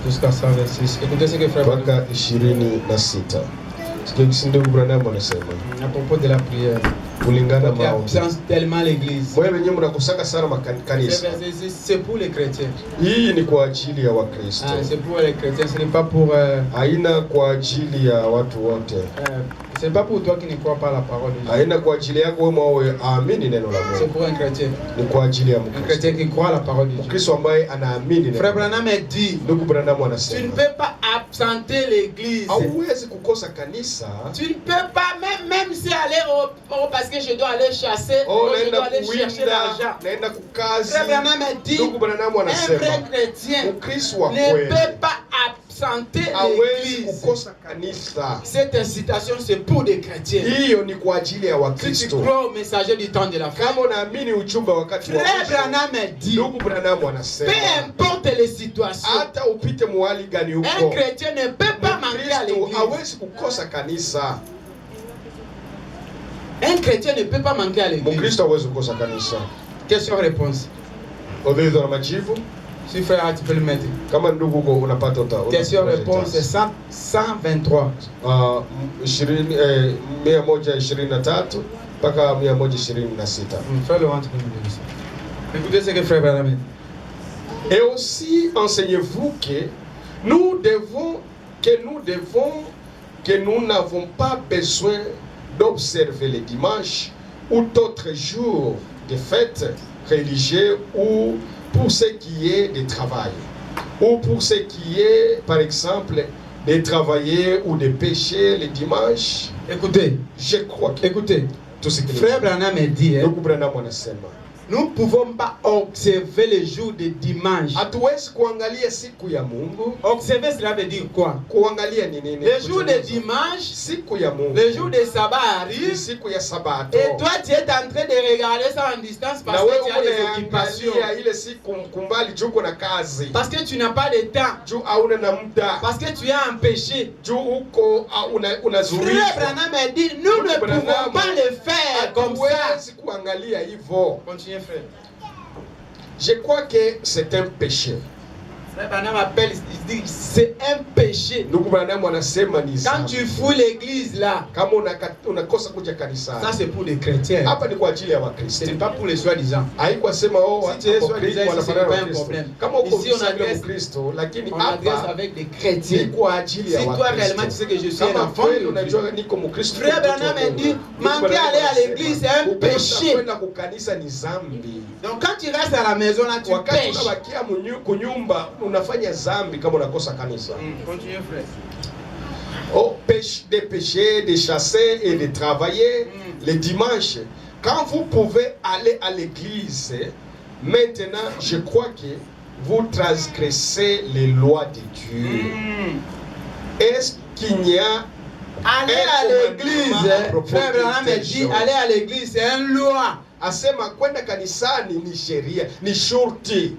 Jusqu'à 126. Écoutez ce que frère mpaka 26. Sikia ndugu Branham anasema à propos de la prière. kulingana Il maombi. absence tellement l'église. Wewe wenyewe mnakusaka sana makanisa. C'est pour les chrétiens. Hii ni kwa ajili ya Wakristo. C'est pour les chrétiens, ce n'est pas pour Haina kwa ajili ya watu wote. ce n'est pas pour toi qui ne crois pas la parole de Dieu. Haina kwa ajili yako wewe mwawe aamini neno la C'est Mungu. pour un chrétien. Ni kwa ajili ya Un Mkristo. chrétien qui croit la parole de Dieu. Mkristo ambaye anaamini neno. Frère Branham dit, Ndugu Branham tu ne anasema peux pas absenter l'église. hauwezi kukosa kanisa. Tu ne peux pas, même si aller parce que je dois aller chasser, je dois aller chercher l'argent. naenda kukazi. Frère Branham dit, Ndugu Branham un anasema vrai chrétien Mkristo wa ne kweli peut pas absenter hawezi l'église. kukosa kanisa. Cette incitation, c'est pour des chrétiens. Hiyo ni kwa ajili ya Si tu Wakristo. crois au messager du temps de la fin, Kama unaamini ujumbe wakati wa Frère mwisho, Branham dit, ndugu Branham peu anasema importe les situations, hata upite muhali gani un huko, chrétien ne peut pas manquer à Mkristo l'église. hawezi kukosa kanisa. Un chrétien ne peut pas manquer à l'église. Mkristo hawezi kukosa kanisa. Question-réponse. Ulizo na majibu Si frère, tu peux le mettre. kama ndugu uko unapata Question-réponse, c'est 123. 123 mpaka 126. Frère Laurent, tu peux me dire ça. Écoutez ce que frère Branham dit. Et aussi enseignez-vous que nous n'avons pas besoin d'observer les dimanches ou d'autres jours de fêtes religieuses ou pour ce qui est de travail ou pour ce qui est par exemple de travailler ou de pêcher le dimanche. Écoutez, Je crois que écoutez. tout ce que Frère Branham dit, hein, ndugu Branham anasema nous ne pouvons pas observer les jours de dimanche. hatuwezi kuangalia siku ya Mungu. Observer, cela veut dire quoi? Kuangalia ni nini? Les jours de dimanche, Siku ya Mungu. les jours de sabbat Ni arrivent. siku ya Sabato. Et toi, tu es en train de regarder ça en distance parce Na que wewe tu as des occupations. unaangalia ile siku kumbali juu uko na kazi. Parce que tu n'as pas de temps. Juu hauna na muda. Parce que tu es empêché. Juu uko Frère unazurizwa. Branham dit, nous ne pouvons pas le faire comme ça. Hatuwezi kuangalia hivyo. Continuez, frère. Je crois que c'est un péché. Frère Branham appelle, il dit, c'est un péché. Ndugu Branham anasema ni Quand dhambi. tu fouilles l'église là, Kama unakosa kuja kanisani. ça c'est pour les chrétiens. Hapa ni kwa ajili ya Ce Wakristo. n'est pas pour les soi-disant. Haikuwa sema Si tu es soi-disant, ici, ce n'est pas un problème. Kama uko Ici, on vile adresse- Mkristo, lakini On adresse hapa avec des ni chrétiens. kwa ajili ya Si toi réellement tu Wakristo. sais que je suis un Kama enfant kweli de Dieu, unajua niko Mkristo. Frère Branham a dit, manquer aller à l'église, c'est un péché. Kwenda kukanisa ni dhambi. donc quand tu restes à la maison là, tu Wakati pêches. unabakia kunyumba unafanya dhambi kama unakosa kanisa. Continuez, frère. Oh, de pécher, de chasser et de travailler les dimanches. Quand vous pouvez aller à l'église, maintenant, je crois que vous transgressez les lois de Dieu. Est-ce qu'il y a Aller à l'église, frère Branham a dit, aller à l'église, c'est une loi. asema kwenda kanisani ni sheria, ni shurti.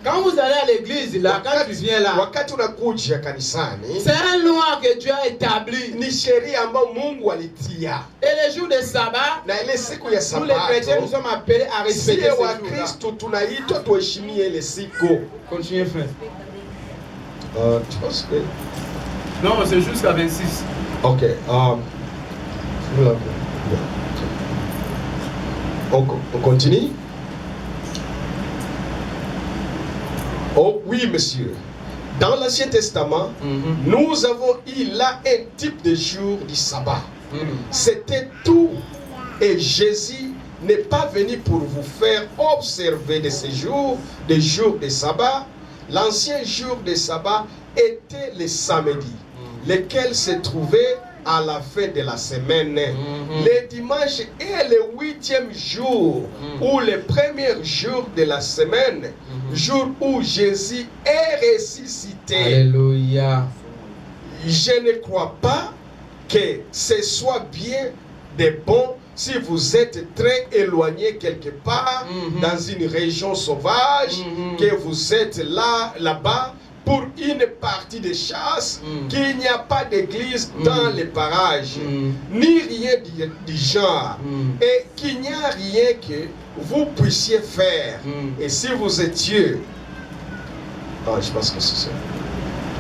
Quand vous allez à l'église là, quand tu viens là, Wakati unakuja kanisani, c'est une loi que Dieu a établie. ni sheria ambayo Mungu alitia. Et les jours de sabbat, Na ile siku ya nous les chrétiens, nous Sabato, sommes appelés à respecter sie ces wa jours-là. Kristo tunaitwa tuheshimie ile siku. Continuez, frère. Tu penses que... Non, c'est jusqu'à 26. Ok. On continue. Oh oui, monsieur. Dans l'Ancien Testament, nous avons eu là un type de jour du sabbat. C'était tout. Et Jésus n'est pas venu pour vous faire observer de ces jours, des jours de sabbat. L'ancien jour de sabbat était le samedi, lequel se trouvait à la fin de la semaine. Le dimanche est le 8e jour ou le premier jour de la semaine, jour où Jésus est ressuscité. Alléluia. Je ne crois pas que ce soit bien de bon si vous êtes très éloigné quelque part dans une région sauvage, que vous êtes là-bas pour une partie de chasse, qu'il n'y a pas d'église dans les parages, ni rien du genre, et qu'il n'y a rien que vous puissiez faire. Et si vous étiez... je pense que c'est ça.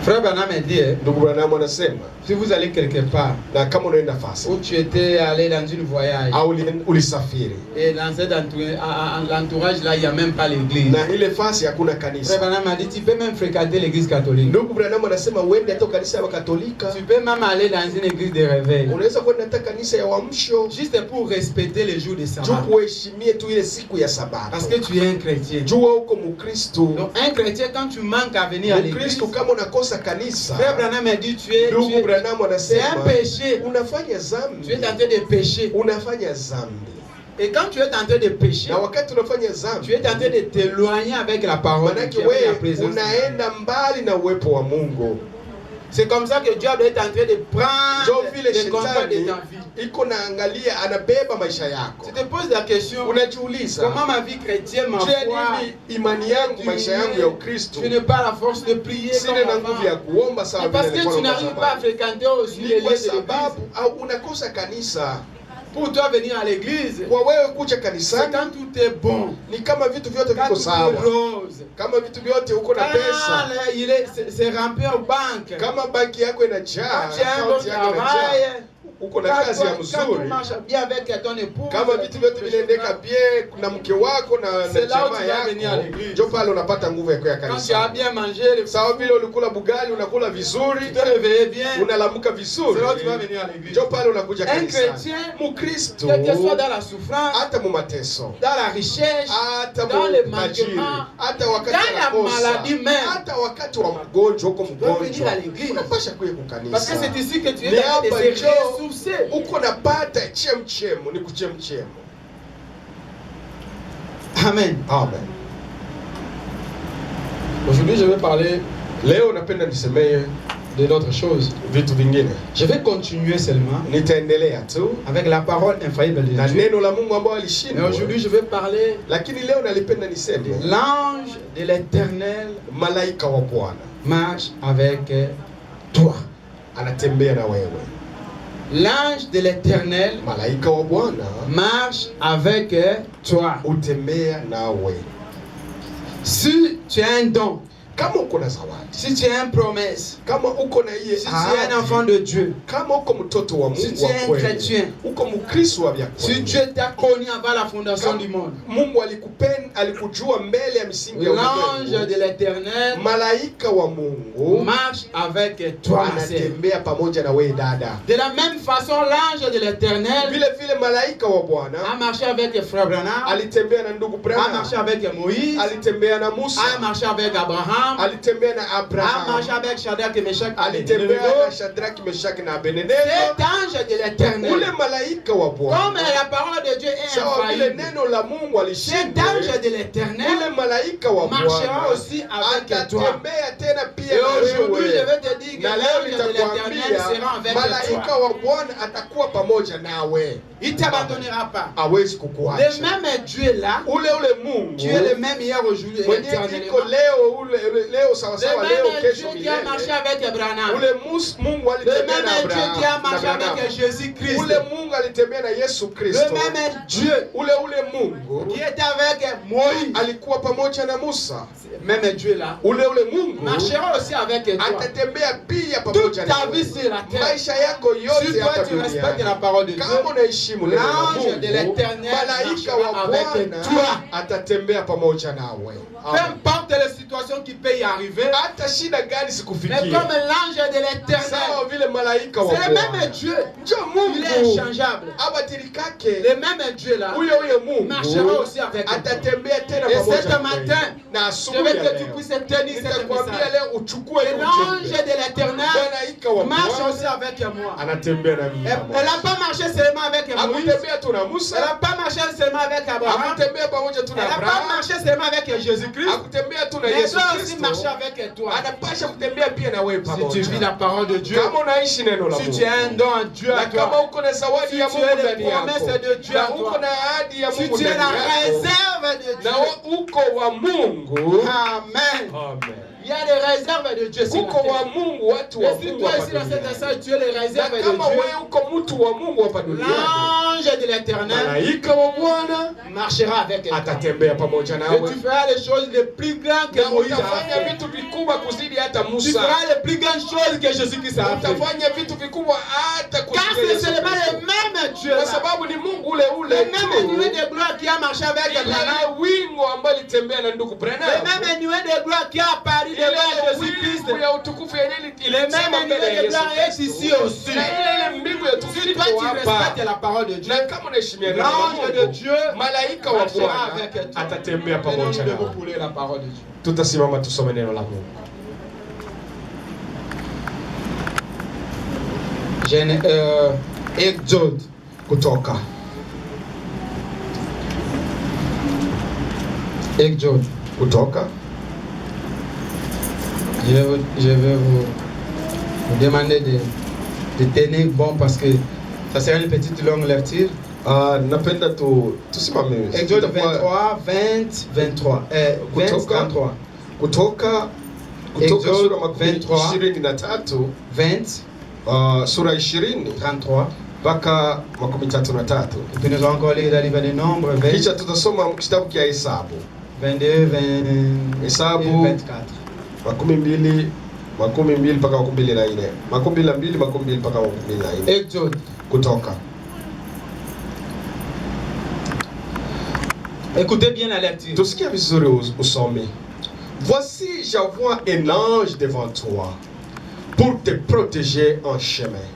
Frère Branham a dit, Ndugu Branham anasema, si vous allez quelque part, na kama unaenda fasi où tu étais allé dans une voyage, au ulisafiri et dans cet entourage là, il n'y a même pas l'église. na ile fasi hakuna Frère kanisa, Branham a dit, tu peux même fréquenter l'église catholique. Ndugu Branham anasema uende hata kanisa ya Katolika, Tu peux même aller dans une église de réveil. unaweza kwenda hata kanisa ya uamsho, Juste pour respecter les jours de juu sabbat. kuheshimie tu ile siku ya Sabato, Parce que tu es un chrétien. jua uko Mkristo. Donc un chrétien, quand tu manques à venir à l'église, Mkristo kama unakosa kanisa, Frère Branham a dit, Ndugu Branham c'est un anasema péché. unafanya Tu zambi, es en train de pécher. unafanya zambi. Et quand tu es en train de pécher, Na wakati unafanya tu zambi, es en train de t'éloigner avec la parole de manake Dieu, avec la wewe présence. unaenda mbali na uwepo wa Mungu. C'est comme ça que Dieu doit être en train de prendre Ndio vile le contrôle de shetani ta vie. iko naangalia, anabeba maisha yako. Tu te poses la question, Unajiuliza, comment ma vie chrétienne, ma je, foi, nini imani yangu, maisha yangu ya Ukristo, je n'ai pas la force de prier sina comme na avant. nguvu ya kuomba sawa C'est parce vile que tu nilikuwa n'arrives naomba pas à zamani. fréquenter aussi les Ni lieux kwa de l'église. sababu au unakosa kanisa. Pour toi venir à l'église, Kwa wewe kuja c'est kanisani quand tout est bon, ni kama vitu vyote quand viko tout est sawa, rose, kama vitu vyote uko na pesa, quand c'est rempli en banque, kama banki yako inajaa, quand tu as un bon akaunti yako inajaa, travail, uko na kazi ya quand tout mzuri, marche bien avec ton épouse, kama vitu vyote vinaendeka bien na mke wako na C'est là où jamaa tu vas venir à yako, l'église. ndio pale unapata nguvu ya kwenda quand tu as kanisa. bien mangé, Sawa vile ulikula bugali, unakula vizuri, tu te réveillé bien, unalamuka c'est vizuri, là où tu vas venir à l'église. ndio pale unakuja Un kanisani. chrétien, Mkristo quel que soit dans la souffrance, hata mu mateso, dans la richesse, hata dans le mu tajiri, manquement, hata wakati dans la anakosa, maladie même, hata wakati wa mgonjwa, uko tu dois venir mgonjwa, à l'église. unapasha kuja Parce que kukanisa. c'est ici que tu Ni es en train hapa de se njo ressourcer. uko napata chemchemu, ni kuchemchemu. Amen. Amen. Aujourd'hui, je vais parler Leo napenda nisemee de d'autres choses. vitu vingine. Je vais continuer seulement Nitaendelea tu avec la parole infaillible de na Dieu. neno la Mungu ambao Mais alishindwa, aujourd'hui, je vais parler lakini leo nalipenda niseme de l'ange de l'Éternel malaika wa Bwana marche avec toi. anatembea na wewe. L'ange de l'Éternel Malaika wa Bwana marche avec toi. utembea nawe. Si tu as un don, Kama uko na zawadi, si tu as une promesse, kama uko na iye si tu es un enfant de Dieu, kama uko mtoto wa si Mungu tu wa es un kweli, chrétien, uko Mkristo wa vya si kweli, Dieu t'a connu avant la fondation du monde, Mungu alikujua mbele ya misingi ya l'ange ulimwengu, de l'Éternel malaika wa Mungu marche avec toi, ma sœur. anatembea pamoja na wewe dada. De la même façon, l'ange de l'Éternel Vile vile malaika wa Bwana a marché avec frère Branham, alitembea na ndugu a Branham, marché avec Moïse, alitembea na Musa, a marché avec Abraham, alitembea na a Abraham, marché avec Shadrach et Meshach et alitembea Abednego. na Shadraki, Meshaki na Abednego. Cet ange de Ule l'Éternel, malaika wa comme Bwana, la parole de Dieu est sawa vile infaillible, neno la Mungu cet alishindwa, ange de ule l'Éternel malaika wa marchera Bwana aussi avec toi. atatembea tena pia Et na aujourd'hui, je wewe. vais te dire que Na leo l'ange de l'Éternel nitakwambia sera avec malaika toi. wa Bwana atakuwa pamoja nawe, Il ne t'abandonnera pas. hawezi Le kukuacha. même Dieu là, Ule Mungu tu es le même hier, aujourd'hui et mwenye éternellement. iko leo sawa Le sawa, leo même kesho Dieu qui a marché milele. avec Abraham. Ule Mungu Le alitembea na même Dieu qui a Abraham, marché na Abraham. avec Jésus-Christ. Ule Mungu alitembea na Yesu Le Kristo. même Dieu Ule Mungu qui est avec Moïse. alikuwa pamoja na Musa. Même Dieu là Ule Mungu marchera aussi avec toi. atatembea pia Toute pamoja ta na vie wewe. sur la terre. Maisha yako Si yote toi hapa tu respectes la duniani, parole de Dieu, kama unaheshimu neno la l'ange de Mungu, l'Éternel malaika wa marchera avec Bwana toi. atatembea pamoja nawe. Peu importe les situations qui peuvent y arriver, Hata shida gani mais sikufikia, comme l'ange de l'Éternel, sawa vile malaika wa c'est le même Bwana, Dieu. njo Il est Mungu inchangeable. abadilikake. Le même Dieu là Huyo Mungu marchera aussi avec toi. atatembea tena Et pamoja ce na matin, wewe. Na Je asubuhi veux ya que tu leo puisses tenir cette nitakwambia message. leo uchukue Et ile l'ange ujumbe. de l'Éternel Malaika wa marche Bwana aussi avec moi. anatembea na mimi. Elle n'a pas marché seulement avec Moïse. Akutembea tu na Elle n'a Musa, pas marché seulement avec Abraham. akutembea pamoja tu Elle na n'a pas Abraham, marché seulement avec Jésus-Christ. akutembea tu na Mais elle Yesu doit aussi Kristo. marcher avec toi. Anapasha kutembea pia na wewe Si tu vis pamoja. la parole de Dieu, Kama unaishi neno la si Mungu, tu as un don à Dieu à na kama toi, uko na zawadi si ya tu Mungu as les ndani yako, promesses de Dieu na à uko toi, na ahadi ya si Mungu tu es ndani la yako, réserve de na Dieu, uko wa Mungu, Amen. amen. Il y a des réserves de Dieu sur la Uko wa terre. Mungu, watu wa Et si Mungu toi hapa ici dans cette duniani. salle, tu es les Na réserves de kama Dieu, wewe uko mtu wa Mungu hapa duniani, l'ange l'ange de l'Éternel malaika wa Bwana marchera avec toi. atatembea pamoja Et nawe, tu feras les choses les plus grandes que na Moïse a utafanya fait. vitu vikubwa kuzidi hata Tu Musa. feras les plus grandes choses que Jésus-Christ a fait. Utafanya vitu vikubwa hata Car kuzidi c'est Yesu seulement Kristo. le même Dieu, Kwa là, sababu ni Mungu ule le ule même nuée tu, de gloire qui a marché avec ile Abraham, wingu ambayo ilitembea na ndugu le Branham, même nuée de gloire qui a apparu devant Jésus-Christ, wingu ya utukufu yenye le ilisimama même mbele ya nuée de Yesu gloire est Kristo. ici aussi. Na ile mbingu ya utukufu Si toi iko tu hapa. respectes la parole de Dieu, Na kama unaheshimia neno la l'ange de Mungu, Dieu malaika wa marchera Bwana avec toi. atatembea Et nous pamoja devons nawe. pouler la parole de Dieu. Tutasimama tusome neno la Mungu. Exode. Kutoka. Exode. Kutoka. Je vais vous demander de tenir bon parce que ça sera une petite longue lecture. Napenda tusimame. Exode 23, 20, 23. 20, Kutoka. 33. Kutoka Exode sura makumi 23. 23, 20, sura 20 33. mpaka makumi 33. Et puis nous allons encore lire le livre des Nombres, 20, Kisha tutasoma kitabu kia Hesabu 22, 20, Hesabu 24. makumi mbili mpaka makumi mbili na nne, makumi mbili na mbili, makumi mbili mpaka makumi mbili na nne. Exode. Kutoka. Écoutez bien la lecture. Tusikie vizuri usome. Voici, j'envoie un ange devant toi pour te protéger en chemin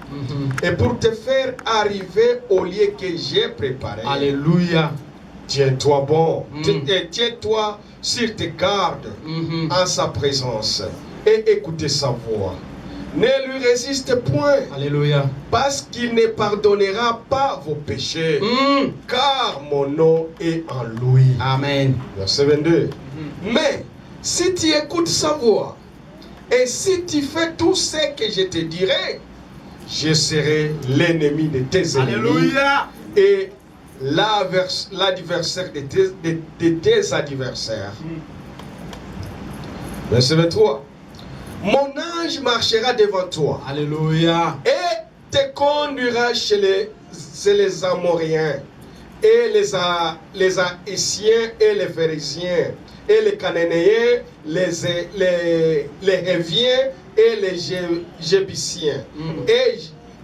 et pour te faire arriver au lieu que j'ai préparé. Alléluia. Tiens-toi bon, tiens-toi sur tes gardes en sa présence et écoutez sa voix. Ne lui résiste point, Alléluia. parce qu'il ne pardonnera pas vos péchés, car mon nom est en lui. Amen. Verset 22. Mais si tu écoutes sa voix et si tu fais tout ce que je te dirai, je serai l'ennemi de tes ennemis Alléluia. et l'adversaire de tes adversaires. Verset 23. Mon ange marchera devant toi Alléluia. et te conduira chez les Amoriens et les Haïtiens et les Phérésiens et les Cananéens, les Héviens et les Jébusiens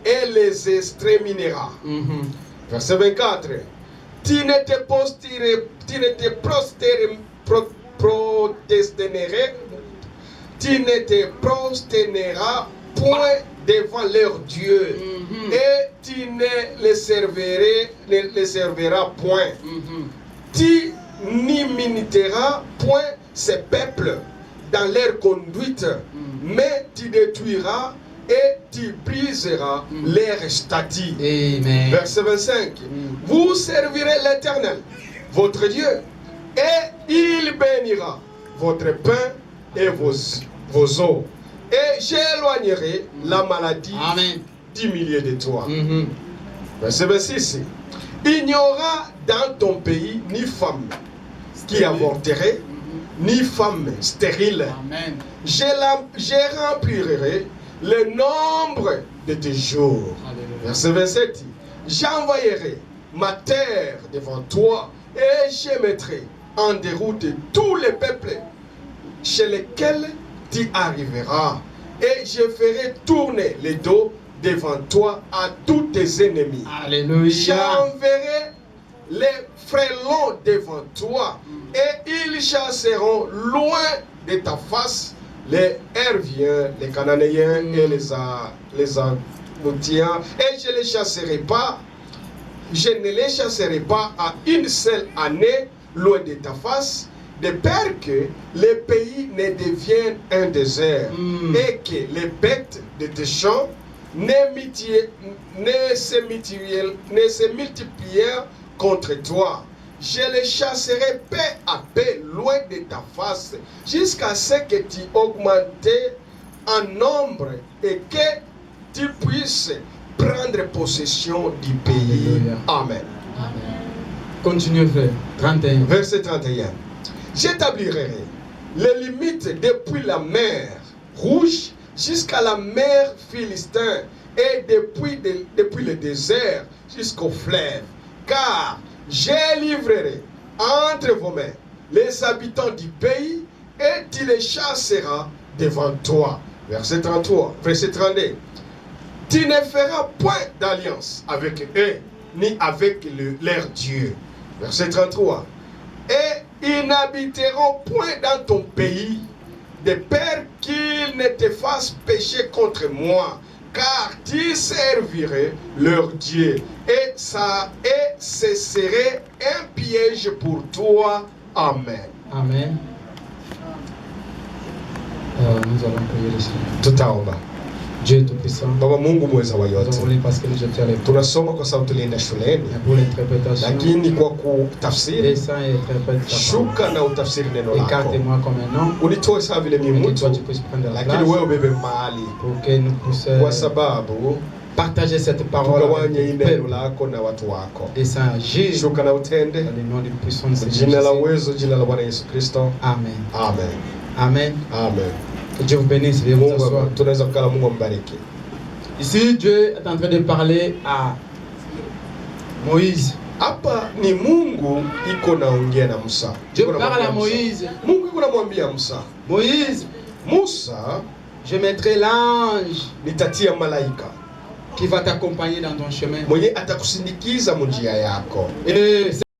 et les exterminera. Verset 24. Tu ne te prosterneras point devant leur Dieu et tu ne les serviras point. Tu n'imiteras point ces peuples dans leur conduite, mais tu détruiras et tu briseras leurs statuts. Amen. Verset 25. Vous servirez l'Éternel, votre Dieu, et il bénira votre pain et vos eaux. Et j'éloignerai la maladie Amen. du milieu de toi. Verset 26. Il n'y aura dans ton pays ni femme qui avorterait, ni femme stérile. Amen. Je remplirai le nombre de tes jours. Alléluia. Verset 27. J'envoyerai ma terre devant toi et je mettrai en déroute tous les peuples chez lesquels tu arriveras. Et je ferai tourner les dos devant toi à tous tes ennemis. Alléluia. J'enverrai les frêlons devant toi et ils chasseront loin de ta face les Herviens, les Cananéens et les Amoutiens, et je ne les chasserai pas à une seule année loin de ta face, de peur que le pays ne devienne un désert et que les bêtes de tes champs ne se multiplièrent contre toi. Je les chasserai paix à paix loin de ta face jusqu'à ce que tu augmentes en nombre et que tu puisses prendre possession du pays. Alléluia. Amen. Continue, frère. 31. Verset 31. J'établirai les limites depuis la mer Rouge jusqu'à la mer Philistin et depuis le désert jusqu'au fleuve. car je livrerai entre vos mains les habitants du pays et tu les chasseras devant toi. Verset 33, verset 32. Tu ne feras point d'alliance avec eux, ni avec leur Dieu. Verset 33. Et ils n'habiteront point dans ton pays, de peur qu'ils ne te fassent pécher contre moi, car tu servirais leur Dieu, et ce serait un piège pour toi. Amen. Amen. Nous allons prier le Seigneur. Tutaomba. Dieu Tout-Puissant, Baba Mungu mweza wa nous yote, avons lu parce que nous étions à l'époque. tunasoma kwa sababu tulienda shuleni, Pour l'interprétation, lakini kwa kutafsiri, descends et interprète ta parole. shuka na utafsiri neno lako. Écarte-moi comme un homme, Unitoe sawa vile mimi et que toi mtu, tu puisses prendre la lakini place wewe ubebe mahali, pour que nous puissions kwa sababu partager cette parole avec tugawanye le neno peuple. lako na watu wako. Descends, agis Shuka na utende, dans le nom du puissant du Seigneur jina la Jésus. uwezo, jina la Bwana Yesu Kristo. Amen. Amen. Amen. Amen. Que Dieu vous bénisse. Veuillez vous asseoir. Mungu, tunaweza kukala, Mungu ambariki. Ici, Dieu est en train de parler à Moïse. Hapa ni Mungu iko naongea na Musa. Dieu Iko parle namwambia à Musa. Moïse. Mungu iko namwambia Musa, Moïse, Musa, je mettrai l'ange nitatia malaika qui va t'accompagner dans ton chemin. mwenye atakusindikiza munjia yako. Et